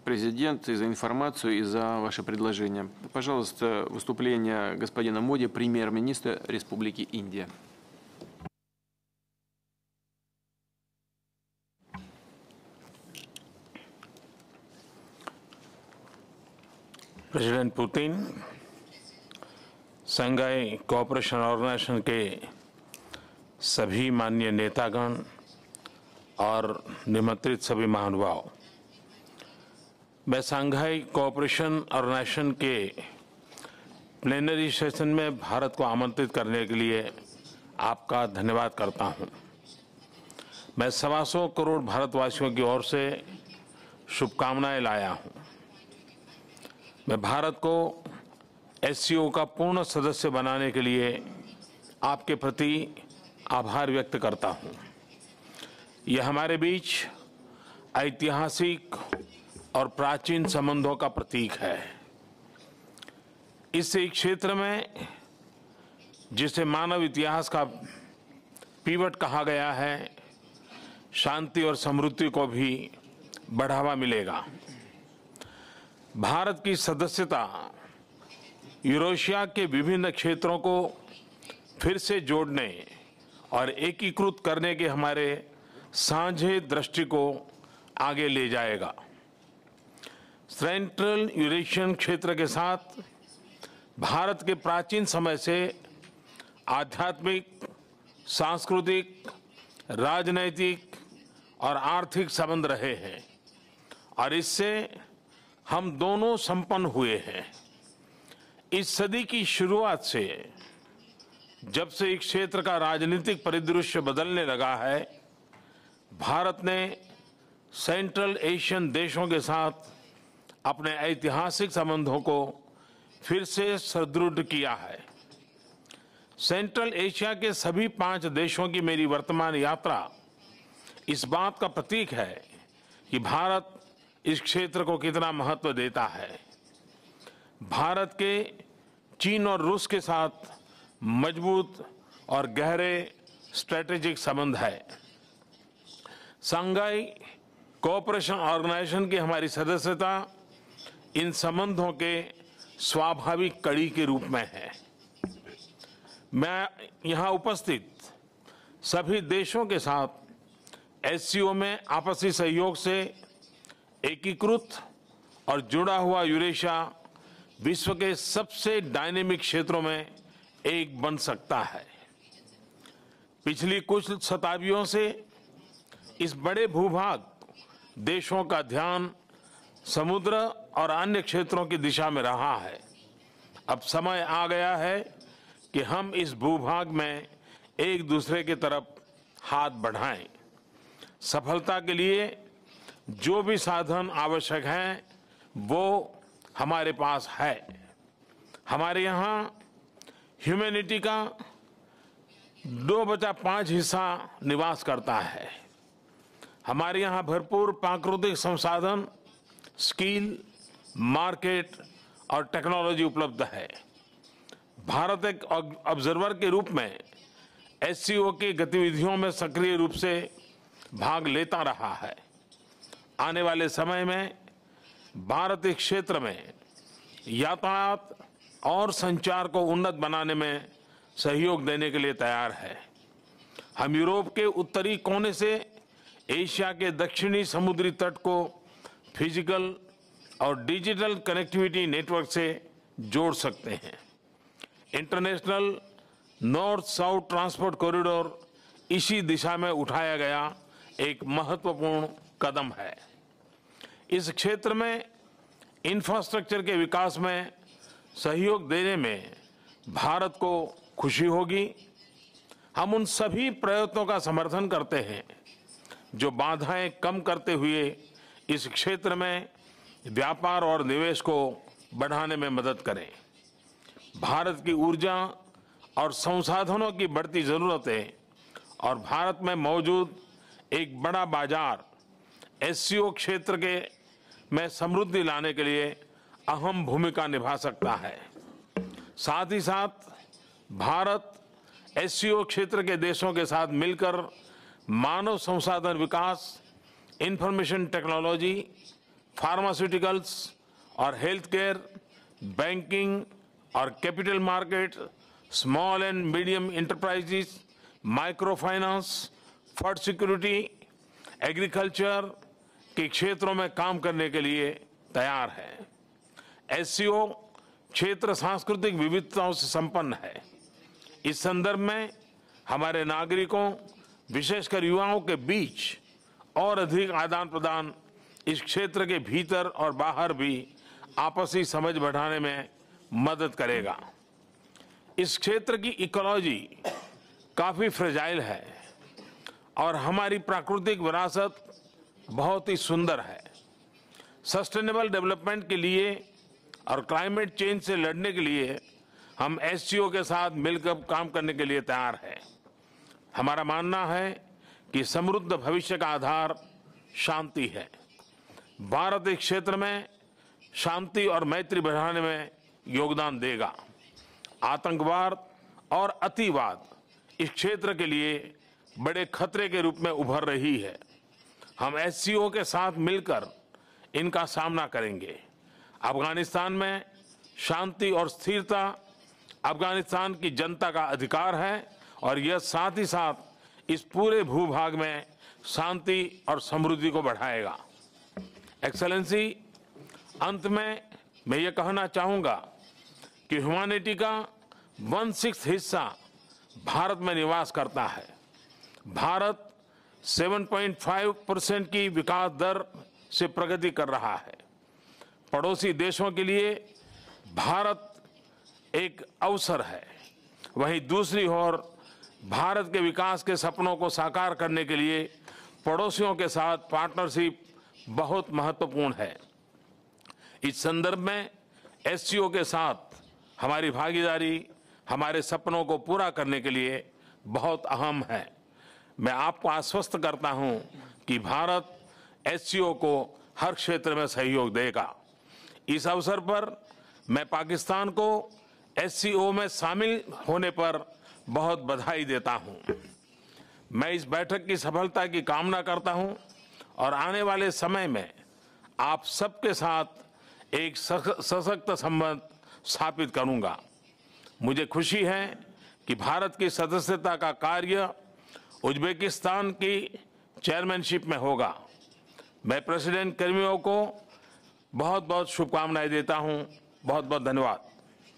президент, и за информацию, и за ваше предложение. Пожалуйста, выступление господина Моди, премьер-министра Республики Индия. President Putin, Shanghai cooperation organisation के सभी माननीय नेतागण और निमंत्रित सभी महानुभाव, मैं शंघाई कोऑपरेशन ऑर्गेनाइजेशन के प्लेनरी सेशन में भारत को आमंत्रित करने के लिए आपका धन्यवाद करता हूं। मैं 125 करोड़ भारतवासियों की ओर से शुभकामनाएं लाया हूं। मैं भारत को एससीओ का पूर्ण सदस्य बनाने के लिए आपके प्रति आभार व्यक्त करता हूं। यह हमारे बीच ऐतिहासिक और प्राचीन संबंधों का प्रतीक है। इस क्षेत्र में जिसे मानव इतिहास का पीवट कहा गया है, शांति और समृद्धि को भी बढ़ावा मिलेगा। भारत की सदस्यता यूरेशिया के विभिन्न क्षेत्रों को फिर से जोड़ने और एकीकृत करने के हमारे साझे दृष्टि को आगे ले जाएगा। सेंट्रल यूरेशियन क्षेत्र के साथ भारत के प्राचीन समय से आध्यात्मिक, सांस्कृतिक, राजनैतिक और आर्थिक संबंध रहे हैं और इससे हम दोनों संपन्न हुए हैं। इस सदी की शुरुआत से जब से इस क्षेत्र का राजनीतिक परिदृश्य बदलने लगा है, भारत ने सेंट्रल एशियन देशों के साथ अपने ऐतिहासिक संबंधों को फिर से सुदृढ़ किया है। सेंट्रल एशिया के सभी 5 देशों की मेरी वर्तमान यात्रा इस बात का प्रतीक है कि भारत इस क्षेत्र को कितना महत्व देता है। भारत के चीन और रूस के साथ मजबूत और गहरे स्ट्रेटेजिक संबंध है। शंघाई कोऑपरेशन ऑर्गेनाइजेशन की हमारी सदस्यता इन संबंधों के स्वाभाविक कड़ी के रूप में है। मैं यहां उपस्थित सभी देशों के साथ एससीओ में आपसी सहयोग से एकीकृत और जुड़ा हुआ यूरेशिया विश्व के सबसे डायनेमिक क्षेत्रों में एक बन सकता है। पिछली कुछ शताब्दियों से इस बड़े भूभाग देशों का ध्यान समुद्र और अन्य क्षेत्रों की दिशा में रहा है। अब समय आ गया है कि हम इस भूभाग में एक दूसरे की तरफ हाथ बढ़ाएं। सफलता के लिए जो भी साधन आवश्यक हैं वो हमारे पास है। हमारे यहाँ ह्यूमैनिटी का 2/5 हिस्सा निवास करता है। हमारे यहाँ भरपूर प्राकृतिक संसाधन, स्किल, मार्केट और टेक्नोलॉजी उपलब्ध है। भारत एक ऑब्जर्वर के रूप में एससीओ की गतिविधियों में सक्रिय रूप से भाग लेता रहा है। आने वाले समय में भारत इस क्षेत्र में यातायात और संचार को उन्नत बनाने में सहयोग देने के लिए तैयार है। हम यूरोप के उत्तरी कोने से एशिया के दक्षिणी समुद्री तट को फिजिकल और डिजिटल कनेक्टिविटी नेटवर्क से जोड़ सकते हैं। International north south transport corridor इसी दिशा में उठाया गया एक महत्वपूर्ण कदम है। इस क्षेत्र में इंफ्रास्ट्रक्चर के विकास में सहयोग देने में भारत को खुशी होगी। हम उन सभी प्रयत्नों का समर्थन करते हैं जो बाधाएं कम करते हुए इस क्षेत्र में व्यापार और निवेश को बढ़ाने में मदद करें। भारत की ऊर्जा और संसाधनों की बढ़ती जरूरतें और भारत में मौजूद एक बड़ा बाजार एससीओ क्षेत्र के में समृद्धि लाने के लिए अहम भूमिका निभा सकता है। साथ ही साथ भारत एससीओ क्षेत्र के देशों के साथ मिलकर मानव संसाधन विकास, इंफॉर्मेशन टेक्नोलॉजी, फार्मास्यूटिकल्स और हेल्थ केयर, बैंकिंग और capital market, small and medium enterprises, micro finance, food security, agriculture के क्षेत्रों में काम करने के लिए तैयार है। एससीओ क्षेत्र सांस्कृतिक विविधताओं से संपन्न है। इस संदर्भ में हमारे नागरिकों, विशेषकर युवाओं के बीच और अधिक आदान प्रदान इस क्षेत्र के भीतर और बाहर भी आपसी समझ बढ़ाने में मदद करेगा। इस क्षेत्र की इकोलॉजी काफी फ्रेजाइल है और हमारी प्राकृतिक विरासत बहुत ही सुंदर है। सस्टेनेबल डेवलपमेंट के लिए और क्लाइमेट चेंज से लड़ने के लिए हम एससीओ के साथ मिलकर काम करने के लिए तैयार हैं। हमारा मानना है कि समृद्ध भविष्य का आधार शांति है। भारत इस क्षेत्र में शांति और मैत्री बढ़ाने में योगदान देगा। आतंकवाद और अतिवाद इस क्षेत्र के लिए बड़े खतरे के रूप में उभर रही है। हम एससीओ के साथ मिलकर इनका सामना करेंगे। अफगानिस्तान में शांति और स्थिरता अफगानिस्तान की जनता का अधिकार है और यह साथ ही साथ इस पूरे भूभाग में शांति और समृद्धि को बढ़ाएगा। एक्सेलेंसी, अंत में मैं ये कहना चाहूँगा कि ह्यूमैनिटी का 1/6 हिस्सा भारत में निवास करता है। भारत 7.5% की विकास दर से प्रगति कर रहा है। पड़ोसी देशों के लिए भारत एक अवसर है, वहीं दूसरी ओर भारत के विकास के सपनों को साकार करने के लिए पड़ोसियों के साथ पार्टनरशिप बहुत महत्वपूर्ण है। इस संदर्भ में एससीओ के साथ हमारी भागीदारी हमारे सपनों को पूरा करने के लिए बहुत अहम है। मैं आपको आश्वस्त करता हूं कि भारत एससीओ को हर क्षेत्र में सहयोग देगा। इस अवसर पर मैं पाकिस्तान को एससीओ में शामिल होने पर बहुत बधाई देता हूं। मैं इस बैठक की सफलता की कामना करता हूं और आने वाले समय में आप सबके साथ एक सशक्त संबंध स्थापित करूंगा। मुझे खुशी है कि भारत की सदस्यता का कार्य उज्बेकिस्तान की चेयरमैनशिप में होगा। मैं प्रेसिडेंट कर्मियों को बहुत बहुत शुभकामनाएं देता हूं। बहुत बहुत धन्यवाद।